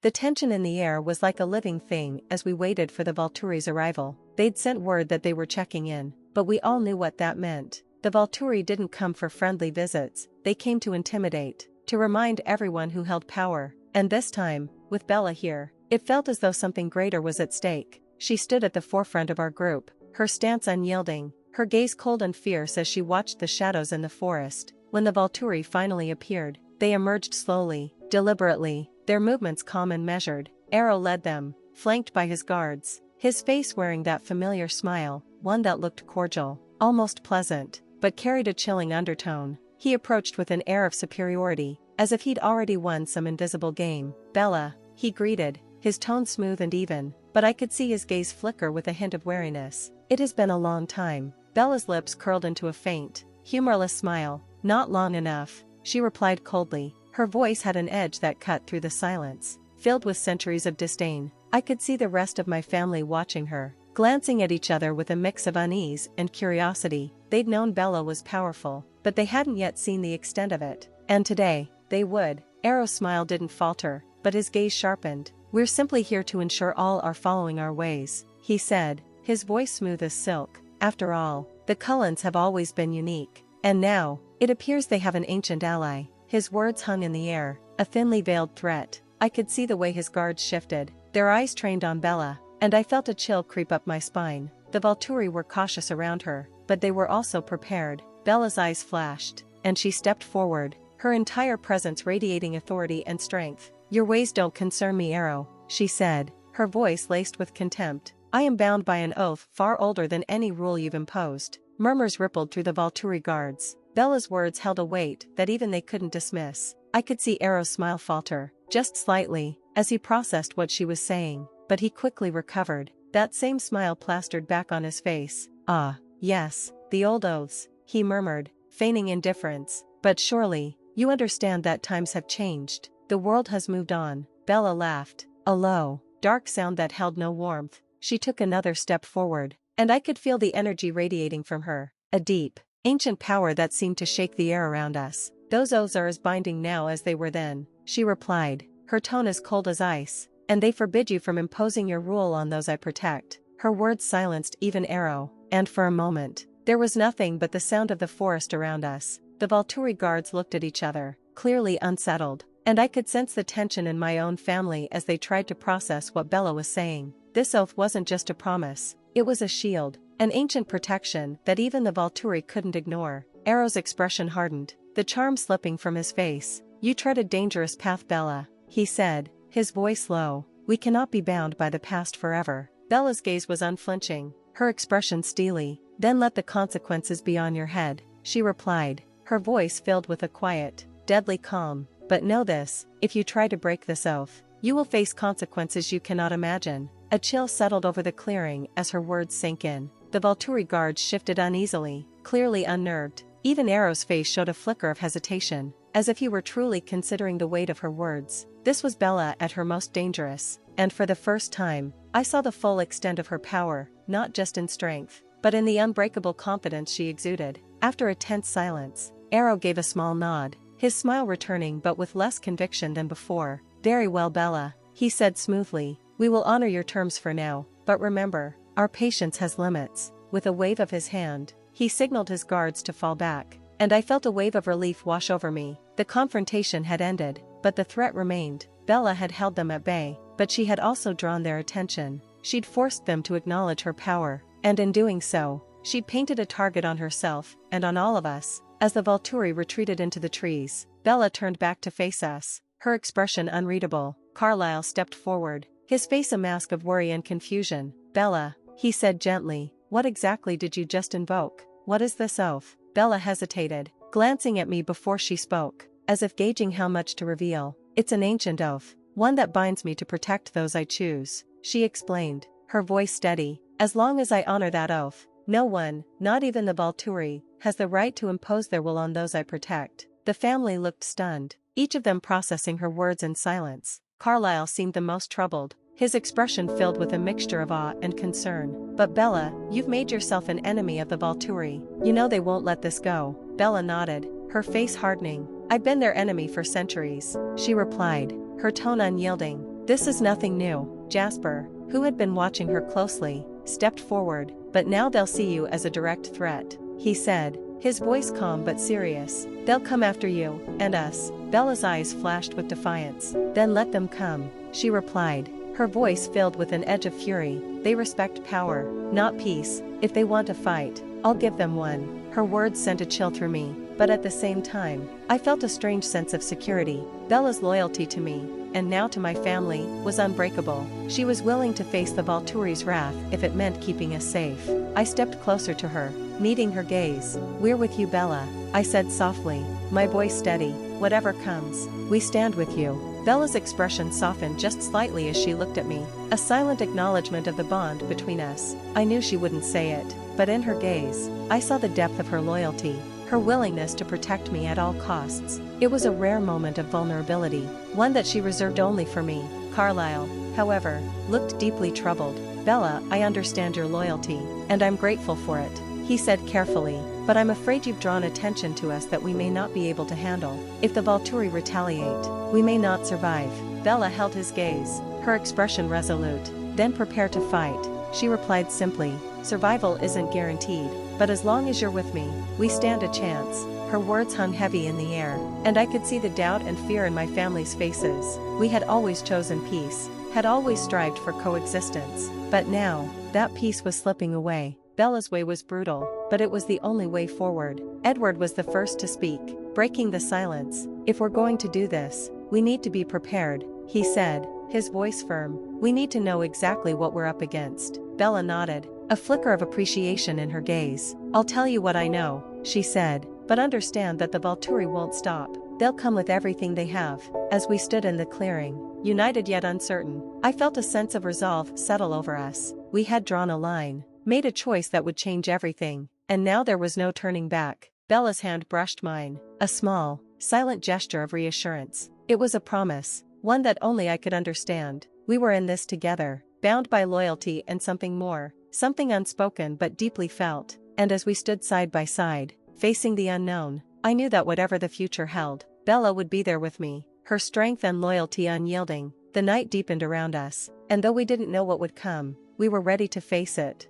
The tension in the air was like a living thing as we waited for the Volturi's arrival. They'd sent word that they were checking in, but we all knew what that meant. The Volturi didn't come for friendly visits, they came to intimidate, to remind everyone who held power. And this time, with Bella here, it felt as though something greater was at stake. She stood at the forefront of our group, her stance unyielding, her gaze cold and fierce as she watched the shadows in the forest. When the Volturi finally appeared, they emerged slowly, deliberately, their movements calm and measured. Arrow led them, flanked by his guards, his face wearing that familiar smile, one that looked cordial, almost pleasant, but carried a chilling undertone. He approached with an air of superiority, as if he'd already won some invisible game. "Bella," he greeted, his tone smooth and even, but I could see his gaze flicker with a hint of wariness. "It has been a long time." Bella's lips curled into a faint, humorless smile. "Not long enough," she replied coldly. Her voice had an edge that cut through the silence, filled with centuries of disdain. I could see the rest of my family watching her, glancing at each other with a mix of unease and curiosity. They'd known Bella was powerful, but they hadn't yet seen the extent of it. And today, they would. Arrow's smile didn't falter, but his gaze sharpened. "We're simply here to ensure all are following our ways," he said, his voice smooth as silk. "After all, the Cullens have always been unique. And now, it appears they have an ancient ally." His words hung in the air, a thinly veiled threat. I could see the way his guards shifted, their eyes trained on Bella, and I felt a chill creep up my spine. The Volturi were cautious around her, but they were also prepared. Bella's eyes flashed, and she stepped forward, her entire presence radiating authority and strength. "Your ways don't concern me, Arrow," she said, her voice laced with contempt. "I am bound by an oath far older than any rule you've imposed." Murmurs rippled through the Volturi guards. Bella's words held a weight that even they couldn't dismiss. I could see Arrow's smile falter, just slightly, as he processed what she was saying, but he quickly recovered. That same smile plastered back on his face. "Ah, yes, the old oaths," he murmured, feigning indifference. "But surely, you understand that times have changed. The world has moved on." Bella laughed, a low, dark sound that held no warmth. She took another step forward, and I could feel the energy radiating from her, a deep, ancient power that seemed to shake the air around us. "Those oaths are as binding now as they were then," she replied, her tone as cold as ice, "and they forbid you from imposing your rule on those I protect." Her words silenced even Arrow, and for a moment, there was nothing but the sound of the forest around us. The Volturi guards looked at each other, clearly unsettled, and I could sense the tension in my own family as they tried to process what Bella was saying. This oath wasn't just a promise, it was a shield, an ancient protection that even the Volturi couldn't ignore. Arrow's expression hardened, the charm slipping from his face. "You tread a dangerous path, Bella," he said, his voice low. "We cannot be bound by the past forever." Bella's gaze was unflinching, her expression steely. "Then let the consequences be on your head," she replied, her voice filled with a quiet, deadly calm. "But know this, if you try to break this oath, you will face consequences you cannot imagine." A chill settled over the clearing as her words sank in. The Volturi guards shifted uneasily, clearly unnerved. Even Arrow's face showed a flicker of hesitation, as if he were truly considering the weight of her words. This was Bella at her most dangerous, and for the first time, I saw the full extent of her power, not just in strength, but in the unbreakable confidence she exuded. After a tense silence, Arrow gave a small nod, his smile returning but with less conviction than before. "Very well, Bella," he said smoothly. "We will honor your terms for now, but remember, our patience has limits." With a wave of his hand, he signaled his guards to fall back, and I felt a wave of relief wash over me. The confrontation had ended, but the threat remained. Bella had held them at bay, but she had also drawn their attention. She'd forced them to acknowledge her power, and in doing so, she'd painted a target on herself and on all of us. As the Volturi retreated into the trees, Bella turned back to face us, her expression unreadable. Carlyle stepped forward, his face a mask of worry and confusion. "Bella," he said gently, "what exactly did you just invoke? What is this oath?" Bella hesitated, glancing at me before she spoke, as if gauging how much to reveal. "It's an ancient oath, one that binds me to protect those I choose," she explained, her voice steady. "As long as I honor that oath, no one, not even the Volturi, has the right to impose their will on those I protect." The family looked stunned, each of them processing her words in silence. Carlyle seemed the most troubled, his expression filled with a mixture of awe and concern. "But Bella, you've made yourself an enemy of the Volturi. You know they won't let this go." Bella nodded, her face hardening. "I've been their enemy for centuries," she replied, her tone unyielding. This is nothing new. Jasper, who had been watching her closely, stepped forward. But now they'll see you as a direct threat, he said, his voice calm but serious. They'll come after you, and us. Bella's eyes flashed with defiance. Then let them come, she replied, her voice filled with an edge of fury. They respect power, not peace. If they want a fight, I'll give them one. Her words sent a chill through me, but at the same time, I felt a strange sense of security. Bella's loyalty to me, and now to my family, was unbreakable. She was willing to face the Volturi's wrath if it meant keeping us safe. I stepped closer to her, meeting her gaze. We're with you, Bella, I said softly, my voice steady. Whatever comes, we stand with you. Bella's expression softened just slightly as she looked at me, a silent acknowledgement of the bond between us. I knew she wouldn't say it, but in her gaze, I saw the depth of her loyalty, her willingness to protect me at all costs. It was a rare moment of vulnerability, one that she reserved only for me. Carlyle, however, looked deeply troubled. Bella, I understand your loyalty, and I'm grateful for it, he said carefully, but I'm afraid you've drawn attention to us that we may not be able to handle. If the Volturi retaliate, we may not survive. Bella held his gaze, her expression resolute. Then prepare to fight, she replied simply. Survival isn't guaranteed, but as long as you're with me, we stand a chance. Her words hung heavy in the air, and I could see the doubt and fear in my family's faces. We had always chosen peace, had always strived for coexistence, but now, that peace was slipping away. Bella's way was brutal, but it was the only way forward. Edward was the first to speak, breaking the silence. If we're going to do this, we need to be prepared, he said, his voice firm. We need to know exactly what we're up against. Bella nodded, a flicker of appreciation in her gaze. I'll tell you what I know, she said, but understand that the Volturi won't stop. They'll come with everything they have. As we stood in the clearing, united yet uncertain, I felt a sense of resolve settle over us. We had drawn a line, made a choice that would change everything, and now there was no turning back. Bella's hand brushed mine, a small, silent gesture of reassurance. It was a promise, one that only I could understand. We were in this together, bound by loyalty and something more, something unspoken but deeply felt, and as we stood side by side, facing the unknown, I knew that whatever the future held, Bella would be there with me, her strength and loyalty unyielding. The night deepened around us, and though we didn't know what would come, we were ready to face it.